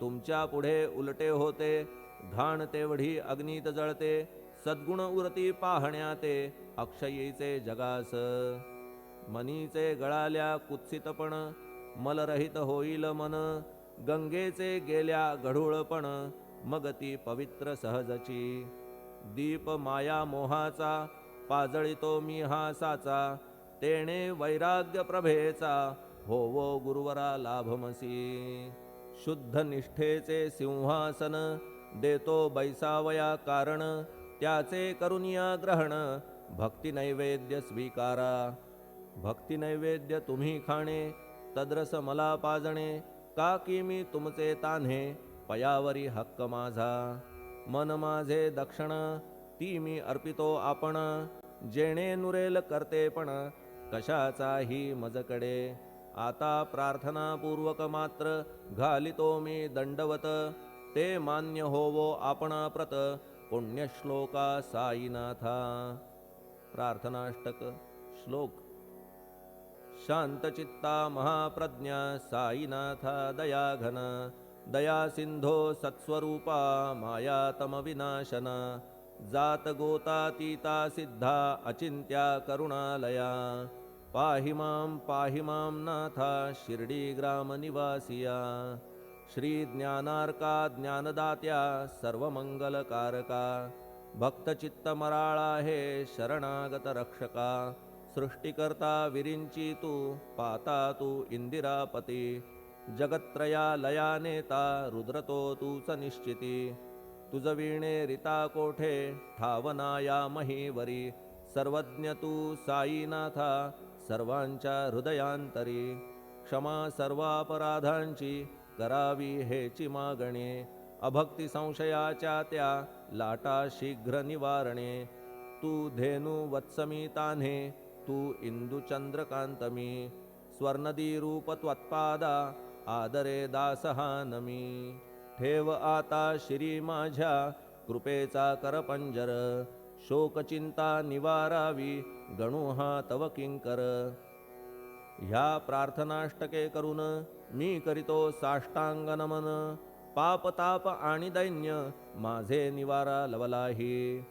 तुमच्या पुढे उलटे होते, घाण तेवढी अग्नीत जळते, सद्गुण उरती पाहण्या ते, अक्षयीचे जगास. मनीचे गळाल्या कुत्सितपण, मलरहित होईल मन, गंगेचे गेल्या गढूळपण, मग ती पवित्र सहजची. दीप माया मोहाचा, पाजळितो मी हा साचा, तेणे वैराग्य प्रभेचा, होवो गुरुवरा लाभमसी. शुद्ध निष्ठेचे सिंहासन, देतो बैसावया कारण, त्याचे करुनिया ग्रहण, भक्ती नैवेद्य स्वीकारा. भक्ती नैवेद्य तुम्ही खाणे, तद्रस मला पाजणे, का की मी तुमचे तान्हे, पयावरी हक्क माझा. मन माझे दक्षिण, ती मी अर्पितो आपण, जेणे नुरेल करतेपण, कशाचाही मजकडे. आता प्रार्थनापूर्वक मात्र, घालितो मी दंडवत, ते मान्य होवो आपणा प्रत, पुण्यश्लोका साईनाथा. प्रार्थनाष्टक. श्लोक. शांतचित्ता महाप्रज्ञा साईनाथा दयाघन, दया सिंधो सत्स्वरूपा मायातम विनाशन, जात गोतातीता सिद्धा अचिंत्या करुणालया, पाहि मां नाथा शिर्डी ग्राम निवासिया. श्री ज्ञानार्का ज्ञानदात्या सर्वमंगलकारका, भक्तचित्तमराळा हे शरणागत रक्षका. सृष्टिकर्ता विरिंची तू, पाता तू इंदिरापती, जगत्त्रया लया नेता, रुद्रतो तूच निश्चिती. तुझ वीणे रिता कोठे, ठावनाया महीवरी, सर्वज्ञ तू साईनाथा, सर्वांच्या हृदयांतरी. क्षमा सर्वापराधांची, करावी हेची मागणे, अभक्ती संशयाच्या त्या, लाटा शीघ्र निवारणे. तू धेनु वत्समी तान्हे, तू इंदू चंद्रकांतमी, स्वर्णदी रूप त्वत्पादा, आदरे दासहानमी. ठेव आता शिरी माझ्या, कृपेचा करपंजर, शोकचिंता निवारावी, गणू हा तव किंकर. ह्या प्रार्थनाष्टके करून, मी करीतो साष्टांग नमन, पापताप आणि दैन्य, माझे निवारा लवलाही.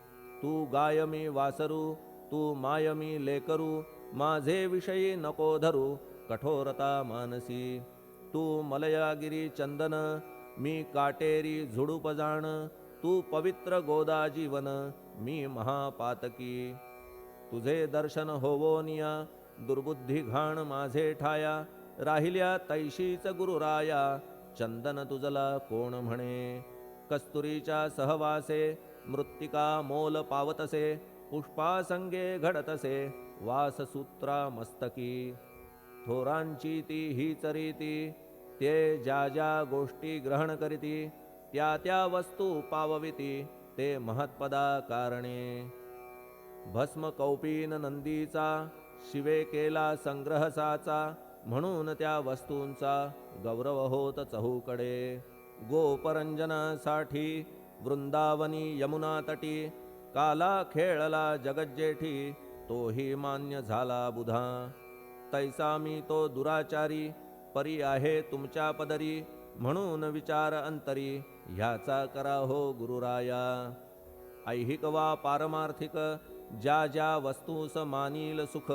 तू गाय मी वासरू, तू माय मी लेकरू, माझे विषयी नको धरू, कठोरता मानसी. तू मलयागिरी चंदन, मी काटेरी झुडूप जाण, तू पवित्र गोदा जीवन, मी महापातकी. तुझे दर्शन होवोनिया, दुर्बुद्धी घाण माझे ठाया, राहिल्या तैशीच गुरुराया, चंदन तुझला कोण म्हणे. कस्तुरीच्या सहवासे, मृत्तिका मोल पावतसे, पुष्पासंगे घडतसे, वाससूत्रा मस्तकी. थोरांची ती हीच रीती, ते ज्या ज्या गोष्टी ग्रहण करीती, त्या त्या वस्तू पावविती, ते महत्पदा कारणे. भस्म कौपीन नंदीचा, शिवे केला संग्रह साचा, म्हणून त्या वस्तूंचा गौरव होत चहूकडे. गोपरंजनासाठी वृंदावनी यमुना तटी, काला खेळला जगज्जेठी, तोही मान्य झाला बुधा. तैसा मी तो दुराचारी, परी आहे तुमच्या पदरी, म्हणून विचार अंतरी, ह्याचा करा हो गुरुराया. ऐहिक वा पारमार्थिक, ज्या ज्या वस्तूस मानील सुख,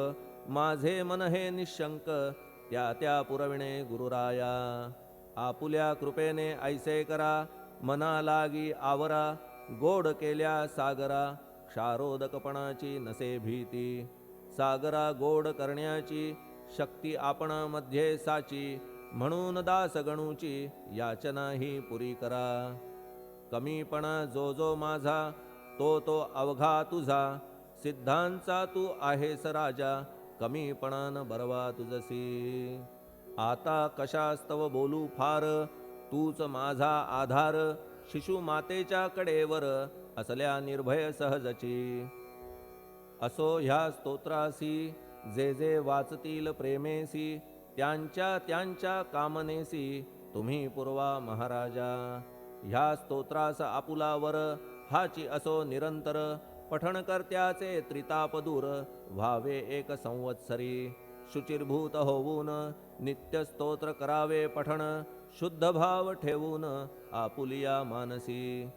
माझे मन हे निशंक, त्या त्या पुरविणे गुरुराया. आपुल्या कृपेने ऐसे करा, मना लागी आवरा, गोड केल्या सागरा, क्षारोदकपणाची नसे भीती. सागरा गोड करण्याची, शक्ती आपणामध्ये साची, म्हणून दास गणूची, याचना ही पुरी करा. कमीपणा जो जो माझा, तो तो अवघा तुझा, सिद्धांचा तू आहेस राजा, कमीपणान बरवा तुझसी. आता कशास्तव बोलू फार, तूच माझा आधार, शिशु मातेच्या कडेवर, असल्या निर्भय सहजची. असो ह्या स्तोत्रासी, जे जे वाचतील प्रेमेसी, त्यांच्या त्यांच्या कामनेसी, तुम्ही पुरवा महाराजा. ह्या स्तोत्रास आपुलावर, हाची असो निरंतर, पठणकर्त्याचे त्रिताप दूर, व्हावे एक संवत्सरी. शुचिर्भूत होऊन, नित्य स्तोत्र करावे पठण, शुद्ध भाव ठेवून आपुलिया मानसी.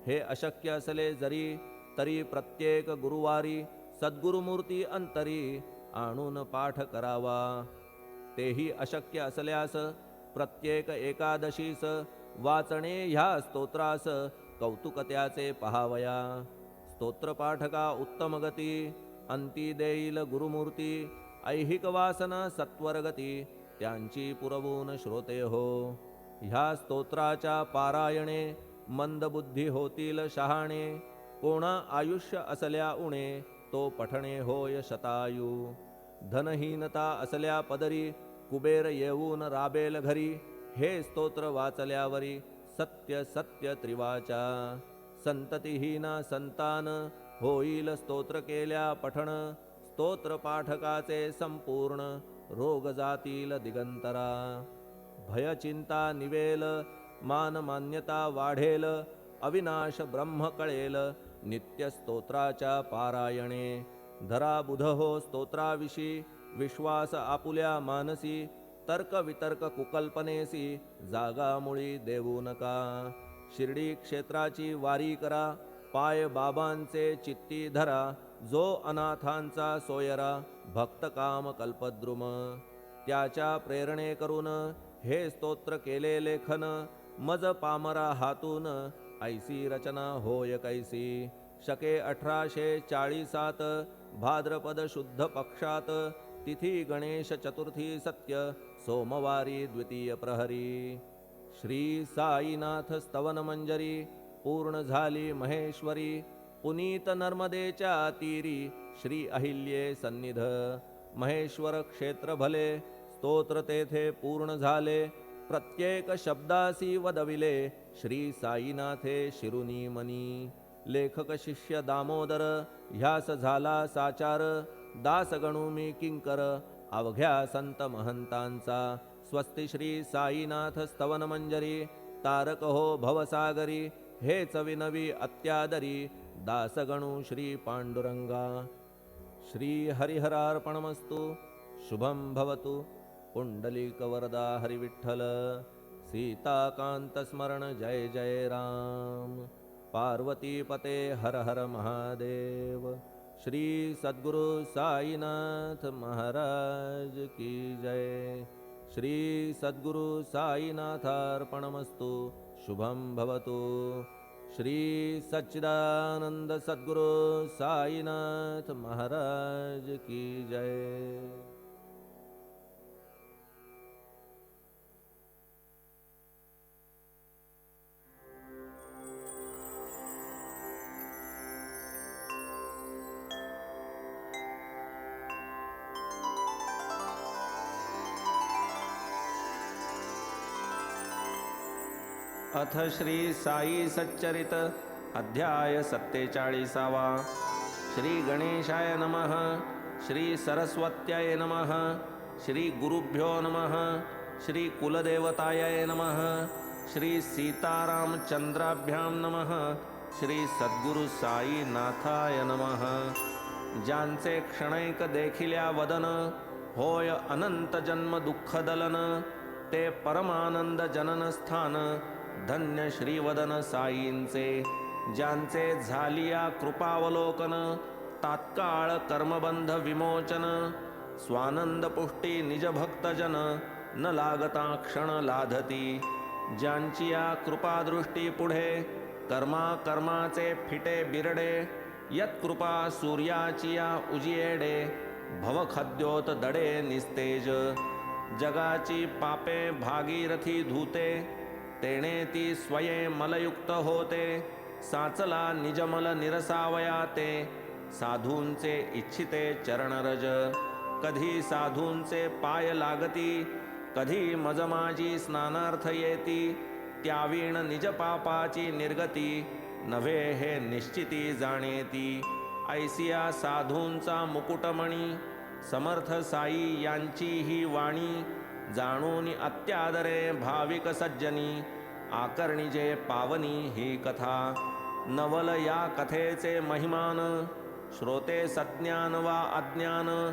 हे अशक्य असले जरी तरी प्रत्येक गुरुवारी सद्गुरुमूर्ती अंतरी आणून पाठ करावा. तेही अशक्य असल्यास प्रत्येक एकादशीस वाचणे ह्या स्तोत्रास कौतुक त्याचे पहावया. स्तोत्रपाठका उत्तम गती अंती देईल गुरुमूर्ती. ऐहिक वासना सत्वरगती त्यांची पुरवून श्रोते हो. ह्या स्तोत्राच्या पारायणे मंदबुद्धी होतील शहाणे. कोणा आयुष्य असल्या उणे तो पठणे होय शतायू. धनहीनता असल्या पदरी कुबेर येऊन राबेल घरी. हे स्तोत्र वाचल्यावरी सत्य सत्य त्रिवाचा. संततिहीना संतान होईल स्तोत्र केल्या पठण. स्तोत्र पाठकाचे संपूर्ण रोग जातील दिगंतरा. भय चिंता निवेल मान मान्यता वाढेल. अविनाश ब्रह्म कळेल नित्य स्तोत्राच्या पारायणे. धरा बुध हो स्तोत्राविषयी विश्वास आपुल्या मानसी. तर्क वितर्क कुकल्पनेसी जागा मुळी देऊ नका. शिर्डी क्षेत्राची वारी करा पाय बाबांचे चित्ती धरा. जो अनाथांचा सोयरा भक्त काम कल्पद्रुम. त्याच्या प्रेरणे करून हे स्तोत्र केले लेखन. मज पामरा हातून ऐसी रचना होय कैसी. शके 1840 भाद्रपद शुद्ध पक्षात. तिथी गणेश चतुर्थी सत्य सोमवारी द्वितीय प्रहरी. श्री साईनाथ स्तवन मंजरी पूर्ण झाली महेश्वरी. पुनीत नर्मदेच्या तीरी श्री अहिल्ये सन्निध. महेश्वर क्षेत्र भले स्तोत्र तेथे पूर्ण झाले. प्रत्येक शब्दासी वदविले श्री साईनाथे शिरुनी मनी. लेखक शिष्य दामोदर ह्यास झाला साचार. दास गणू मी किंकर अवघ्या संत महंतांचा. स्वस्ति श्री साईनाथ स्तवन मंजरी तारक हो भवसागरी. हेच विनवी अत्यादरी दासगणू श्री पांडुरंगा. श्री हरिहरार्पणमस्तु. शुभं भवतु. पुंडलिक वरदा हरिविठ्ठल. सीताकांत स्मरण जय जय राम. पार्वती पते हर हर महादेव. श्री सद्गुरु साईनाथ महाराज की जय. श्री सद्गुरु साईनाथार्पणमस्तु. शुभं भवतु. श्री सच्चिदानंद सद्गुरु साईनाथ महाराज की जय. अथ श्री साई सच्चरित अध्याय 47. श्री गणेशाय नमः. श्री सरस्वत्याय नमः. श्री गुरुभ्यो नमः. श्री कुलदेवताय नमः. श्री सीतारामचंद्राभ्यां नमः. श्री सद्गुरु साईनाथाय नमः. ज्यांचे क्षणैक देखिल्या वदन होय अनंत जन्म दुःख दलन. ते परमानंद जनन स्थान धन्य श्रीवदन साईंचे. ज्यांचे झालिया कृपावलोकन तात्काळ कर्मबंध विमोचन. स्वानंद पुष्टी निज भक्तजन न लागता क्षण लाधती. ज्यांची या कृपादृष्टी पुढे कर्मा कर्माचे फिटे बिरडे. यत्कृपा सूर्याची या उजियेडे भवखद्योत दडे निस्तेज. जगाची पापे भागीरथी धूते तेणे ती स्वये मलयुक्त होते. साचला निजमल निरसावया ते साधूंचे इच्छिते चरणरज. कधी साधूंचे पाय लागती कधी मजमाजी स्नानार्थ येती. त्यावीण निज पापाची निर्गती नव्हे हे निश्चिती जाणेती. ऐसिया साधूंचा मुकुटमणी समर्थ साई यांची ही वाणी. जाणूनी अत्यादरे भाविक सज्जनी आकर्णिजे पावनी ही कथा. नवल या कथेचे महिमान श्रोते सज्ञान वा अज्ञान.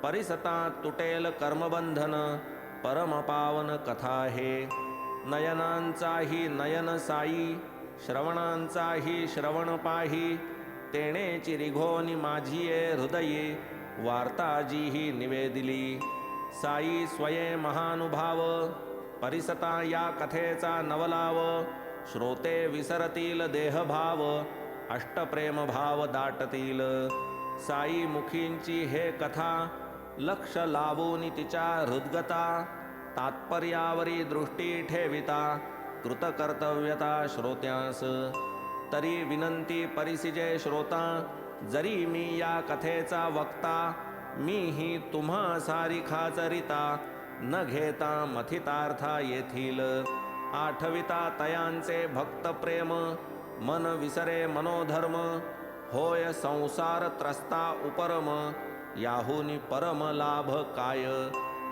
परिसता तुटेल कर्मबंधन परमपावन कथा हे. नयनांचाही नयन साई, श्रवणांचाही श्रवण पाही. तेणेची रिघोनी माझिये हृदयी, वार्ता जीही निवेदिली. साई स्वये महानुभाव, परिसता या कथेचा नवलाव. श्रोते विसरतील देहभाव, अष्टप्रेम भाव दाटतील. साई मुखींची हे कथा, लक्ष लावून तिच्या हृद्गता. तात्पर्यावरी दृष्टी ठेविता, कृतकर्तव्यता श्रोत्यास. तरी विनंती परिसिजे श्रोता, जरी मी या कथेचा वक्ता. मीही तुम्हा सारिखा चरिता, न घेता मथितार्था येथील. आठविता तयांचे भक्त प्रेम, मन विसरे मनोधर्म. होय संसार त्रस्ता उपरम, याहुनी परम लाभ काय.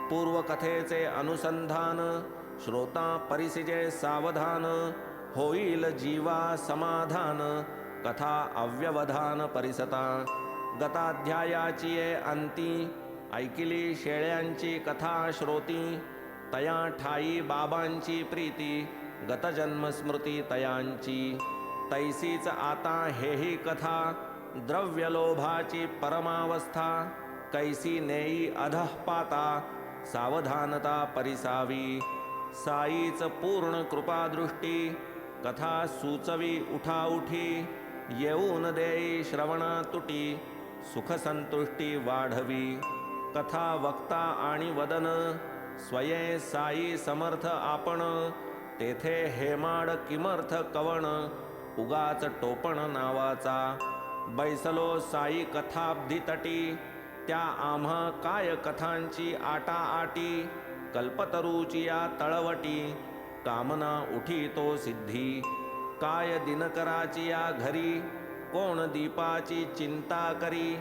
पूर्वकथेचे अनुसंधान, श्रोता परिसिजे सावधान. होईल जीवा समाधान, कथा अव्यवधान परिसता. गताध्यायाची ये अंती, ऐकिली शेळ्यांची कथा श्रोती. तया ठाई बाबांची प्रीती, गतजन्म स्मृती तयांची. तैसीच आता हेही कथा, द्रव्यलोभाची परमावस्था. कैसी नेई अधः पाता, सावधानता परिसावी. साईच पूर्ण कृपादृष्टी, कथा सुचवी उठाउठी. येऊन देई श्रवणा तुटी, सुखसंतुष्टी वाढवी. कथा वक्ता आणि वदन, स्वये साई समर्थ आपण. तेथे हेमाड किमर्थ कवण, उगाच टोपण नावाचा. बैसलो साई कथाब्धी तटी, त्या आम्हा काय कथांची आटाआटी. कल्पतरूची या तळवटी, कामना उठी तो सिद्धी. काय दिनकराची या घरी, कोण दीपाची चिंता करी.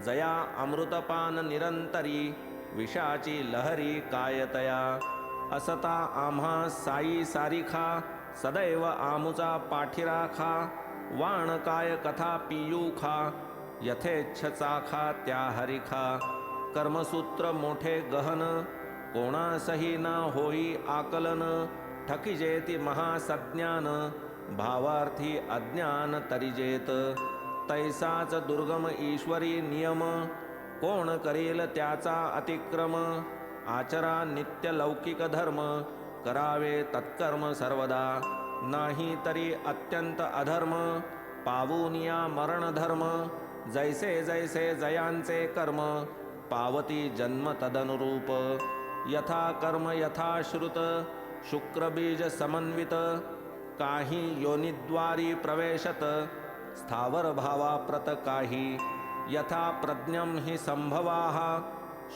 जया अमृतपान निरंतरी, विषाची लहरी कायतया. असता आम्हा साई सारिखा, सदैव आमुचा पाठीराखा. वाण काय कथा पियूखा, यथेच्छ चाखा त्या हरिखा. कर्मसूत्र मोठे गहन, कोणासही ना होई आकलन. ठकिजेती महासज्ञान, भावार्थी अज्ञान तरिजेत. तैसाच दुर्गम ईश्वरी नियम, कोण करेल त्याचा अतिक्रम. आचरा नित्य लौकिक धर्म, करावे तत्कर्म सर्वदा. नाही तरी अत्यंत अधर्म, पावूनिया मरण धर्म. जैसे जैसे जयांचे कर्म, पावती जन्म तदनुरूप. यथा कर्म यथा श्रुत, शुक्रबीज समन्वित. काही योनिद्वारी प्रवेशत, स्थावर भावाप्रत काही. यथा प्रज्ञम हि संभवाः,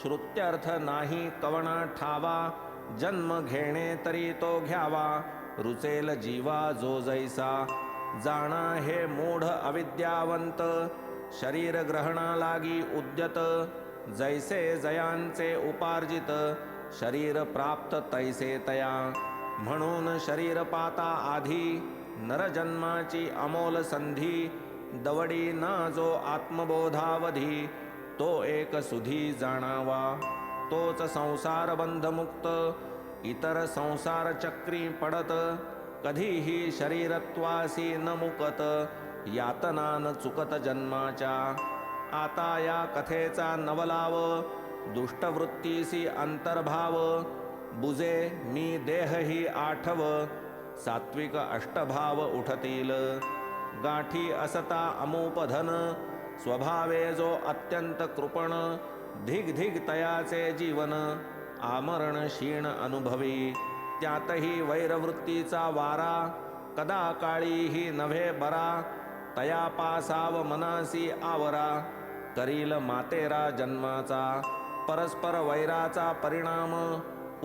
श्रुत्यर्थ नाही कवना ठावा. जन्म घेणे तरी तो घ्यावा, रुचेल जीवा जो जैसा. जाणा हे मूढ अविद्यावंत, शरीर ग्रहणा लागी उद्यत. जैसे जयांचे उपार्जित, शरीर प्राप्त तैसे तया. म्हणून शरीर पाता आधी, नरजन्माची अमोल संधी. दवडी ना जो आत्मबोधावधी, तो एक सुधी जाणावा. तोच संसार बंधमुक्त, इतर संसार चक्री पडत. कधीही शरीरत्वासी न मुकत, यातना न चुकत जन्माच्या. आता या कथेचा नवलाव, दुष्टवृत्तीसी अंतर्भाव. बुजे मी देहही आठव, सात्विक अष्टभाव उठतील. गाठी असता अमूपधन, स्वभावे जो अत्यंत कृपण. धिग धिग तयाचे जीवन, आमरण क्षीण अनुभवी. त्यातही वैरवृत्तीचा वारा, कदा काळीही नव्हे बरा. तया पासाव मनासी आवरा, करील मातेरा जन्माचा. परस्पर वैराचा परिणाम,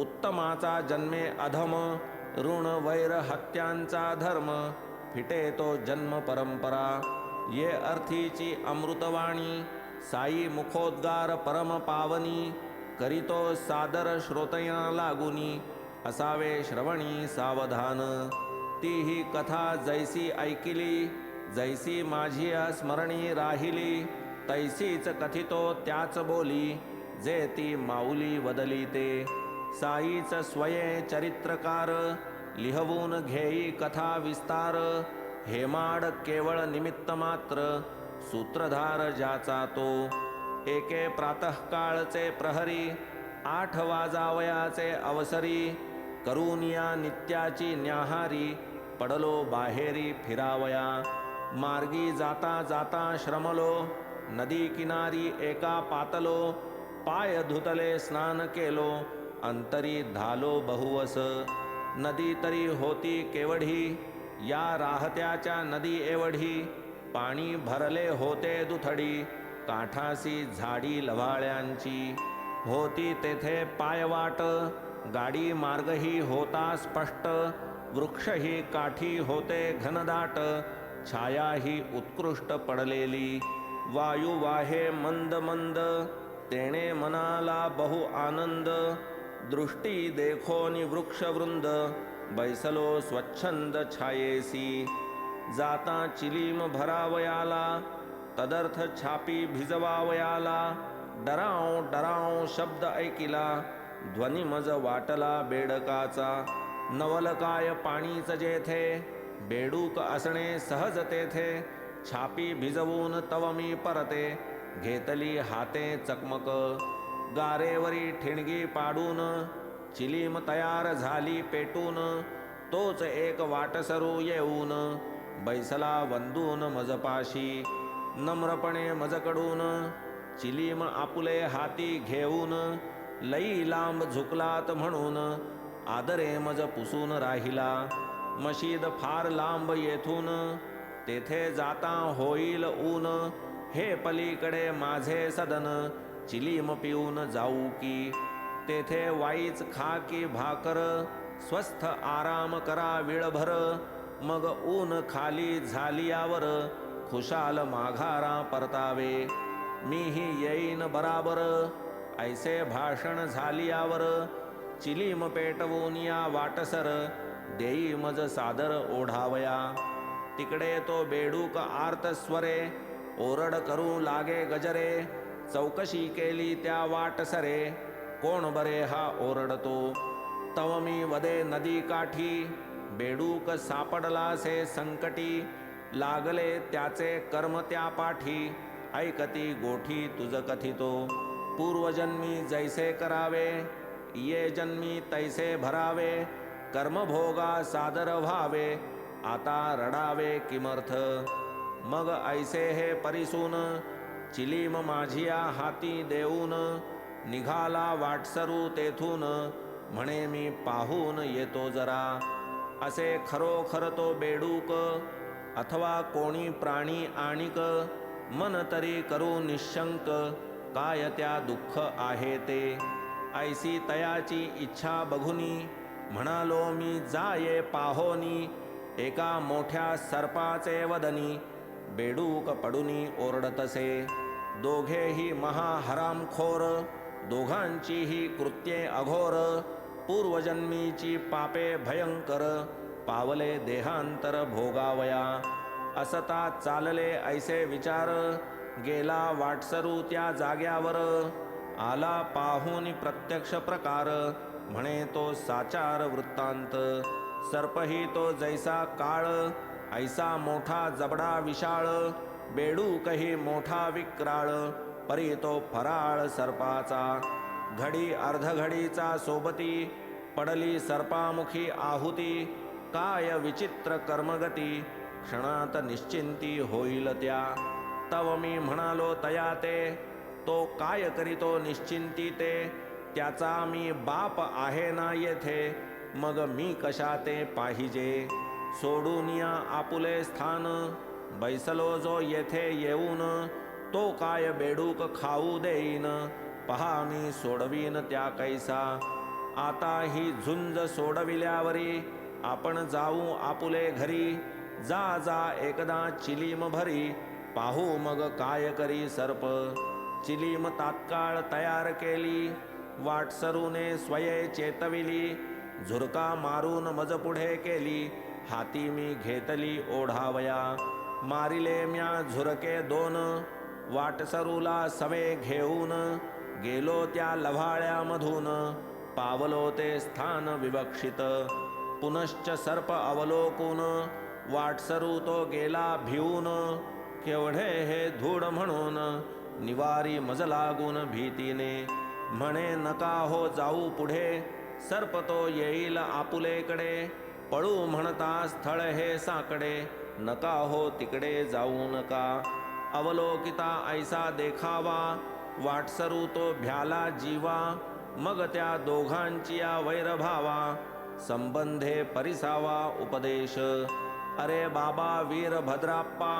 उत्तमाचा जन्मे अधम. ऋण वैर हत्यांचा धर्म, फिटे तो जन्म परंपरा. ये अर्थीची अमृतवाणी, साई मुखोद्गार परम पावनी. करीतो सादर श्रोतया लागुनी, असावे श्रवणी सावधान. ती ही कथा जैसी ऐकिली, जैसी माझी स्मरणी राहिली. तैसीच कथितो त्याच बोली, जे ती माऊली वदली ते. साईच स्वये चरित्रकार, लिहवून घेई कथा विस्तार, हेमाड केवळ निमित्त मात्र, सूत्रधार ज्याचा तो. एके प्रातःकाळचे प्रहरी, 8 वाजावयाचे अवसरी, करूनिया नित्याची न्याहारी, पडलो बाहेरी फिरावया. मार्गी जाता जाता श्रमलो, नदी किनारी एका पातलो, पाय धुतले स्नान केलो, अंतरी धालो बहुवस. नदी तरी होती केवढी, या राहत्याच्या नदी एवढी, पाणी भरले होते दुथडी, काठासी झाडी लव्हाळ्यांची. होती तेथे पायवाट, गाडी मार्गही होता स्पष्ट, वृक्षही काठी होते घनदाट, छायाही उत्कृष्ट पडलेली. वायू वाहे मंद मंद, तेणे मनाला बहु आनंद, दृष्टी देखोनी वृक्षवृंद, बैसलो स्वच्छंद छायेसी. जाता चिलीम भरावयाला, तदर्थ छापी भिजवावयाला, डराव डराव शब्द ऐकिला, ध्वनी मज वाटला बेडकाचा. नवलकाय पाणीच जेथे, बेडूक असणे सहज तेथे, छापी भिजवून तव मी परते, घेतली हाते चकमक. गारेवरी ठिणगी पाडून, चिलीम तयार झाली पेटून, तोच एक वाटसरू येऊन, बैसला वंदून मजपाशी. नम्रपणे मजकडून, चिलीम आपुले हाती घेऊन, लई लांब झुकलात म्हणून, आदरे मज पुसून राहिला. मशीद फार लांब येथून, तेथे जाता होईल ऊन, हे पलीकडे माझे सदन, चिलीम पिऊन जाऊ की. तेथे वाईच खा की भाकर, स्वस्थ आराम करा वेळभर, मग ऊन खाली झालियावर, खुशाल माघारा परतावे. मीही येईन बराबर, ऐसे भाषण झालियावर, चिलीम पेटवून या वाटसर, देई मज सादर ओढावया. तिकडे तो बेडूक आर्तस्वरे, ओरड करू लागे गजरे, चौकशी केली त्या वाटसरे, कोण बरे हा ओरडतो. तव मी वदे नदी काठी, बेडूक सापडलासे संकटी, लागले त्याचे कर्म त्या पाठी, ऐकती गोठी तुझ कथितो. पूर्वजन्मी जैसे करावे, ये जन्मी तैसे भरावे, कर्मभोगा सादर व्हावे, आता रडावे किमर्थ. मग ऐसे हे परिसून, चिलीम माझिया हाती देऊन, निघाला वाटसरू तेथून, म्हणे मी पाहून येतो जरा. असे खरोखर तो बेडूक, अथवा कोणी प्राणी आणिक, मन तरी करू निशंक, काय त्या दुःख आहे ते. ऐसी तयाची इच्छा बघुनी, म्हणालो मी जाये पाहोनी, एका मोठ्या सर्पाचे वदनी, बेडूक पडुनी ओरडतसे. दोघेही महाहरामखोर, दोघांचीही कृत्ये अघोर, पूर्वजन्मीची पापे भयंकर, पावले देहांतर भोगावया. असता चालले ऐसे विचार, गेला वाटसरू त्या जाग्यावर, आला पाहून प्रत्यक्ष प्रकार, म्हणे तो साचार वृत्तांत. सर्पही तो जैसा काळ, ऐसा मोठा जबडा विशाळ, बेडूकही मोठा विक्राळ, परी तो फराळ सर्पाचा. घडी अर्धघडीचा सोबती, पडली सर्पामुखी आहुती, काय विचित्र कर्मगती, क्षणात निश्चिंती होईल त्या. तव मी म्हणालो तया ते, तो काय करीतो निश्चिंती ते, त्याचा मी बाप आहे ना येथे, मग मी कशा ते पाहिजे. सोडून या आपुले स्थान, बैसलो जो येथे येऊन, तो काय बेडूक खाऊ देईन, पहा मी सोडवीन त्या कैसा. आता ही झुंज सोडविल्यावरी, आपण जाऊ आपुले घरी, जा जा एकदा चिलीम भरी, पाहू मग काय करी सर्प. चिलीम तात्काळ तयार केली, वाटसरूने स्वये चेतविली, झुरका मारून मज पुढे केली, हाती मी घेतली ओढावया. मारिले म्या झुरके 2, वाटसरूला सवे घेऊन, गेलो त्या लव्हाळ्यामधून, पावलो ते स्थान विवक्षित. पुनश्च सर्प अवलोकून वाटसरू तो गेला भिवून. केवढे हे धूळ म्हणून निवारी मज लागून भीतीने. म्हणे नका हो जाऊ पुढे सर्प तो येईल आपुलेकडे. पळू म्हणता स्थळ हे साकडे नका हो तिकडे जाऊ नका. अवलोकिता ऐसा देखावा वाटसरू तो भ्याला जीवा. मग त्या दोघांची या वैरभावा संबंधे परिसावा उपदेश. अरे बाबा वीरभद्राप्पा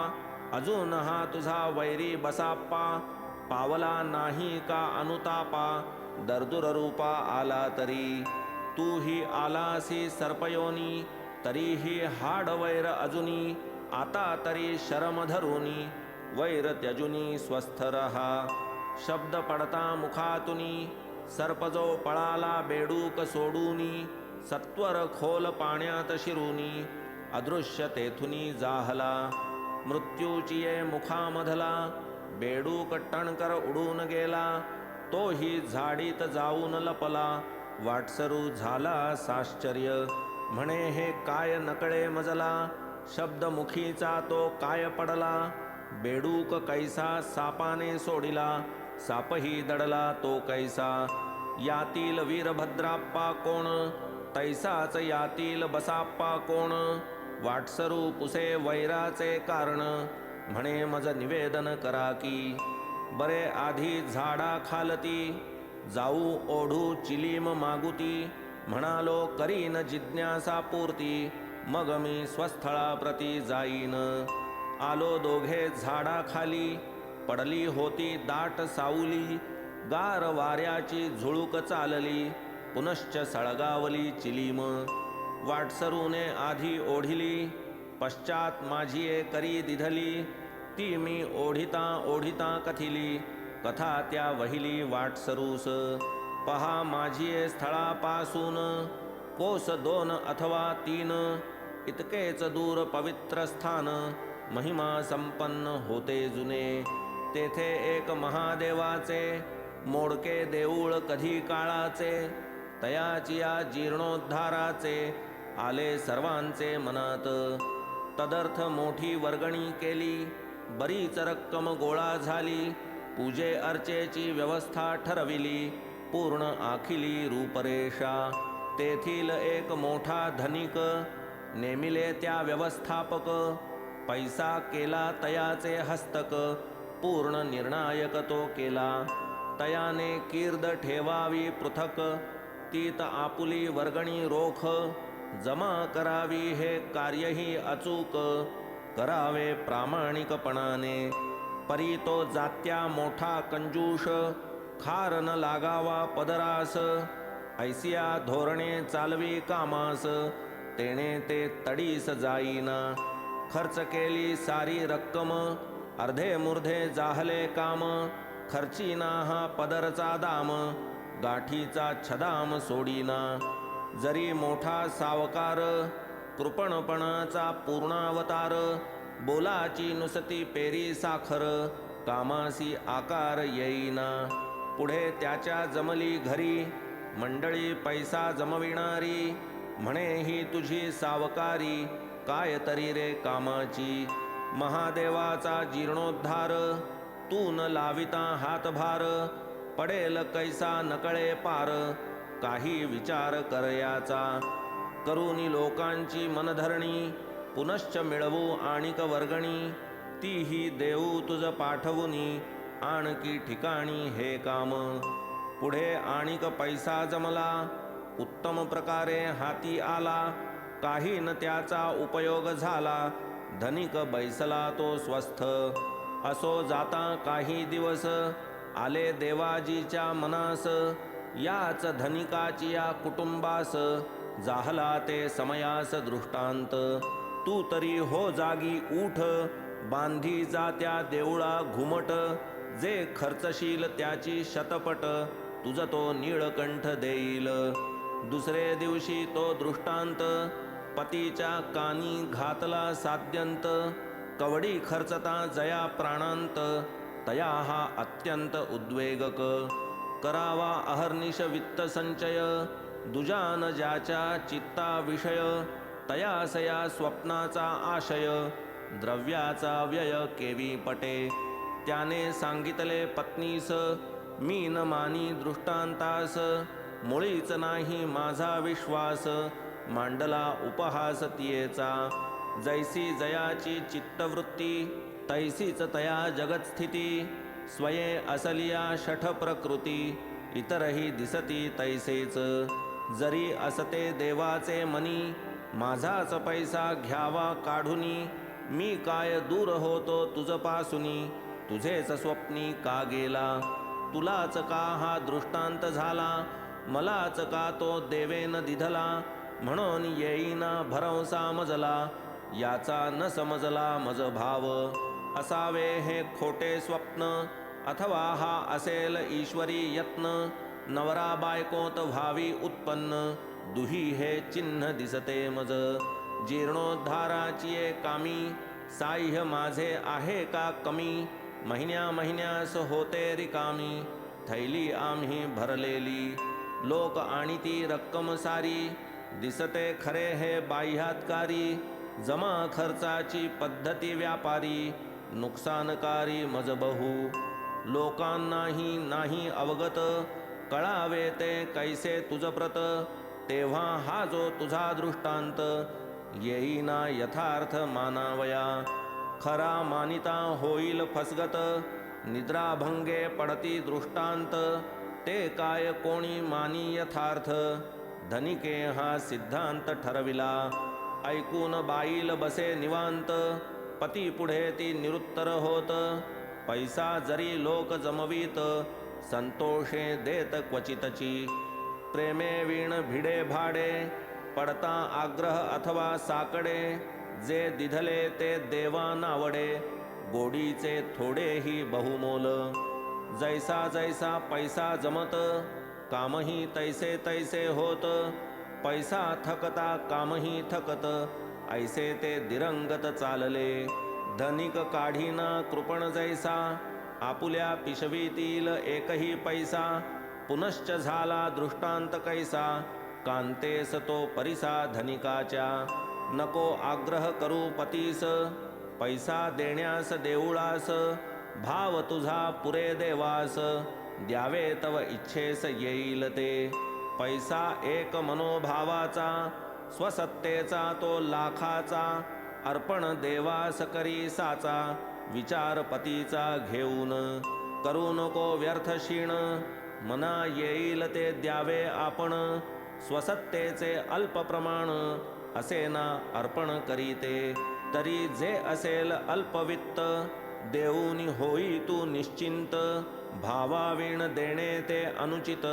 अजून हा तुझा वैरी बसाप्पा. पावला नाही का अनुतापा दर्दुर रूपा आला तरी. तू ही आलासी सर्पयोनी तरीही हाड वैर अजुनी. आता तरी शरम धरुनी वैर त्यजुनी स्वस्थ रहा. शब्द पडता मुखातुनी सर्प जो पळाला बेडूक सोडूनी. सत्वर खोल पाण्यात शिरुनी अदृश्य तेथुनी जाहला. मृत्यूची ये मुखामधला बेडूक टणकर उडून गेला. तोही झाडीत जाऊन लपला वाटसरू झाला साश्चर्य. म्हणे हे काय नकळे मजला शब्द मुखीचा तो काय पडला. बेडूक कैसा सापाने सोडिला सापही दडला तो कैसा. यातील वीरभद्राप्पा कोण तैसाच यातील बसाप्पा कोण. वाटसरू पुसे वैराचे कारण म्हणे मज निवेदन करा की. बरे आधी झाडा खालती जाऊ ओढू चिलीम मागुती. म्हणालो करीन जिज्ञासा पूर्ती मग मी स्वस्थळा प्रती जाईन. आलो दोघे झाडा खाली पडली होती दाट सावली. गार वाऱ्याची झुळूक चालली पुनश्च सळगावली चिलीम. वाटसरूने आधी ओढिली पश्चात माझी करी दिधली. ती मी ओढिता ओढिता कथिली कथा त्या वहिली वाटसरूस. पहा माझी स्थळापासून कोस 2 अथवा 3 इतकेच दूर पवित्र स्थान महिमा संपन्न होते जुने. तेथे एक महादेवाचे मोडके देऊळ कधी काळाचे. तयाची या जीर्णोद्धाराचे आले सर्वांचे मनात. तदर्थ मोठी वर्गणी केली बरीच रक्कम गोळा झाली. पूजे अर्चेची व्यवस्था ठरविली पूर्ण आखिली रूपरेषा. तेथील एक मोठा धनिक नेमिले त्या व्यवस्थापक. पैसा केला तयाचे हस्तक पूर्ण निर्णायक तो केला. तयाने कीर्द ठेवावी पृथक तीत आपुली वर्गणी रोख. जमा करावी हे कार्यही अचूक करावे प्रामाणिकपणाने. परी तो जात्या मोठा कंजूष खार न लागावा पदरास. ऐसिया धोरणे चालवी कामास तेणे ते तडीस जाईना. खर्च केली सारी रक्कम अर्धे मुर्धे जाहले काम. खर्चीना हा पदरचा दाम गाठीचा छदाम सोडीना. जरी मोठा सावकार कृपणपणाचा पूर्णावतार. बोलाची नुसती पेरी साखर कामासी आकार येईना. पुढे त्याच्या जमली घरी मंडळी पैसा जमविणारी. म्हणे ही तुझी सावकारी काय तरी रे कामाची. महादेवाचा जीर्णोद्धार तू न लाविता हातभार. पडेल कैसा नकळे पार काही विचार करयाचा. करुनी लोकांची मनधरणी पुनश्च मिळवू आणिक वर्गणी. तीही देऊ तुझ पाठवुनी आणकी ठिकाणी हे काम. पुढे आणिक पैसा जमला उत्तम प्रकारे हाती आला. काही न त्याचा उपयोग झाला धनिक बैसला तो स्वस्थ. असो जाता काही दिवस आले देवाजीच्या मनास. याच धनिकाची या कुटुंबास जाहला ते समयास दृष्टांत. तू तरी हो जागी उठ बांधी जा त्या देऊळा घुमट. जे खर्चशील त्याची शतपट तुझ तो नीळकंठ देईल. दुसरे दिवशी तो दृष्टांत पतीच्या कानी घातला साध्यंत. कवडी खर्चता जया प्राणांत तया हा अत्यंत उद्वेगक. करावा अहर्निश वित्त संचय दुजान ज्याच्या चित्ता विषय तयासया स्वप्नाचा आशय द्रव्याचा व्यय केवी पटे त्याने सांगितले पत्नीस मी न मानी दृष्टांतास मुळीच नाही माझा विश्वास मांडला उपहास तियेचा जैसी जयाची चित्तवृत्ती तैसीच तया जगतस्थिती स्वये असलिया शठ प्रकृती इतरही दिसती तैसेच जरी असते देवाचे मनी माझाच पैसा घ्यावा काढुनी मी काय दूर होतो तुझपासुनी तुझेच स्वप्नी का गेला तुलाच का हा दृष्टांत झाला मलाच का तो देवेन दिधला म्हणून येईना भरवसा मजला याचा न समजला मज भाव असावे हे खोटे स्वप्न अथवा हा असेल ईश्वरी यत्न नवरा बायकोत व्हावी उत्पन्न दुही हे चिन्ह दिसते मज जीर्णोद्धाराची कामी साह्य माझे आहे का कमी महिन्या महिन्यास होते रिकामी थैली आम्ही भरलेली लोक आणि ती रक्कम सारी दिसते खरे हे बाह्यात्कारी जमा खर्चाची पद्धती व्यापारी नुकसानकारी मज बहु लोकांनाही नाही अवगत कळावे ते कैसे तुझ प्रत तेव्हा हा जो तुझा दृष्टांत येईना यथार्थ मानावया खरा मानिता होईल फसगत निद्राभंगे पडती दृष्टांत ते काय कोणी मानी यथार्थ धनिके हा सिद्धांत ठरविला ऐकून बाईल बसे निवांत पती पुढे ती निरुत्तर होत पैसा जरी लोक जमवीत संतोषे देत क्वचितची प्रेमे वीण भिडे भाडे पडता आग्रह अथवा साकडे जे दिधले ते देवा नावडे गोडीचे थोडेही बहुमोल जैसा जैसा पैसा जमत कामही तैसे तैसे होत पैसा थकता कामही थकत ऐसे ते दिरंगत चालले धनिक काढीना कृपण जैसा आपुल्या पिशवीतील एकही पैसा पुनश्च झाला दृष्टांत कैसा कांतेस तो परिसा धनिकाच्या नको आग्रह करू पतीस पैसा देण्यास देऊळास भाव तुझा पुरे देवास द्यावे तव इच्छेस येईल ते पैसा एक मनोभावाचा स्वसत्तेचा तो लाखाचा अर्पण देवास करी साचा विचार पतीचा घेऊन करू नको व्यर्थ क्षीण मना येईल ते द्यावे आपण स्वसत्तेचे अल्प प्रमाण असे ना अर्पण करीते तरी जे असेल अल्पवित्त देऊनी होई तू निश्चिंत भावावीण देणे ते अनुचित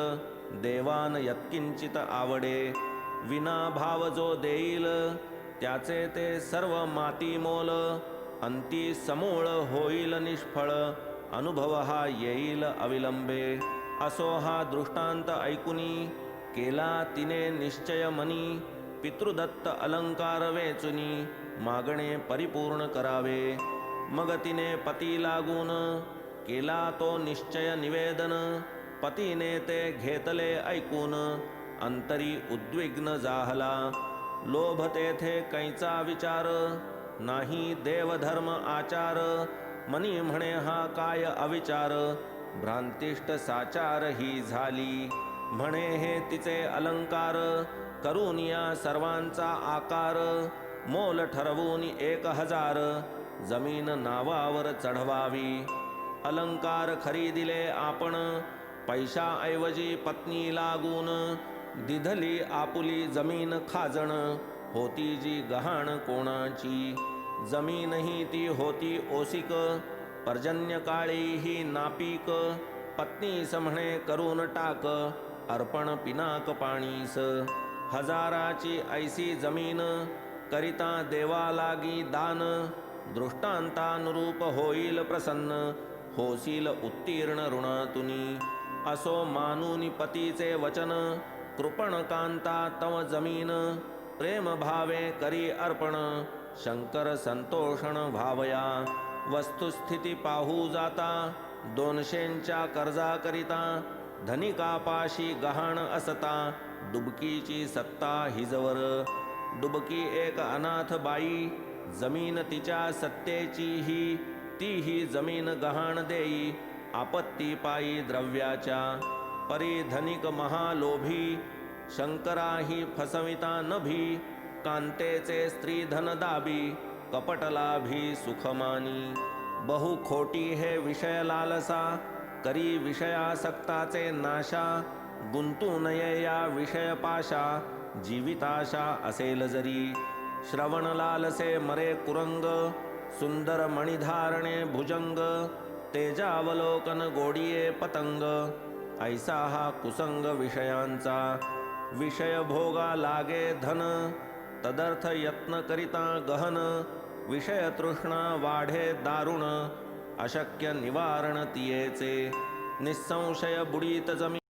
देवान यत्किंचित आवडे विना भाव जो देईल त्याचे ते सर्व माती मोल अंती समूळ होईल निष्फळ अनुभव हा येईल अविलंबे असो हा दृष्टांत ऐकुनी केला तिने निश्चय मनी पितृदत्त अलंकार वेचुनी मागणे परिपूर्ण करावे मग तिने पती लागून केला तो निश्चय निवेदन पतीने ते घेतले ऐकून अंतरी उद्विग्न जाहला लोभ तेथे कैचा विचार नाही देवधर्म आचार मनी म्हणे हा काय अविचार भ्रांतिष्ट साचार ही झाली म्हणे हे तिचे अलंकार करून या सर्वांचा आकार मोल ठरवून 1000 जमीन नावावर चढवावी अलंकार खरीदिले आपण पैशाऐवजी पत्नी लागून दिधली आपुली जमीन खाजण होती जी गहाण कोणाची जमीनही ती होती ओसिक पर्जन्य काळी ही नापीक पत्नीस म्हणे करून टाक अर्पण पिनाक पाणीस हजाराची ऐसी जमीन करिता देवा लागी दान दृष्टांतानुरूप होईल प्रसन्न होशील उत्तीर्ण ऋणातुनी असो मानुनी पतीचे वचन कृपण कांता तव जमीन प्रेम भावे करी अर्पण शंकर संतोषण भावया वस्तुस्थिती पाहू जाता 200च्या कर्जा करिता धनिकापाशी गहाण असता डुबकीची सत्ता हिजवर. डुबकी एक अनाथ बाई, जमीन तिच्या सत्तेची ही, ती ही जमीन गहाण देई, आपत्ती पायी द्रव्याच्या. परी धनिक महालोभी, शंकराही फसविता नभी, कांतेचे स्त्रीधन दाबी, कपटलाभी सुखमानी. बहु खोटी हे विषय लालसा, करी विषयासक्ताचे नाशा. गुंतू नये या विषय पाशा, जीविताशा असेल जरी. श्रवण लालसे मरे कुरंग, सुंदर मणिधारणे भुजंग. तेजावलोकन गोडिये पतंग, ऐसा हा कुसंग विषयांचा. विषय भोगा लागे धन, तदर्थ यत्न करिता गहन. विषय तृष्णा वाढे दारुण, अशक्य निवारण तियेचे. निसंशय बुडीत जमी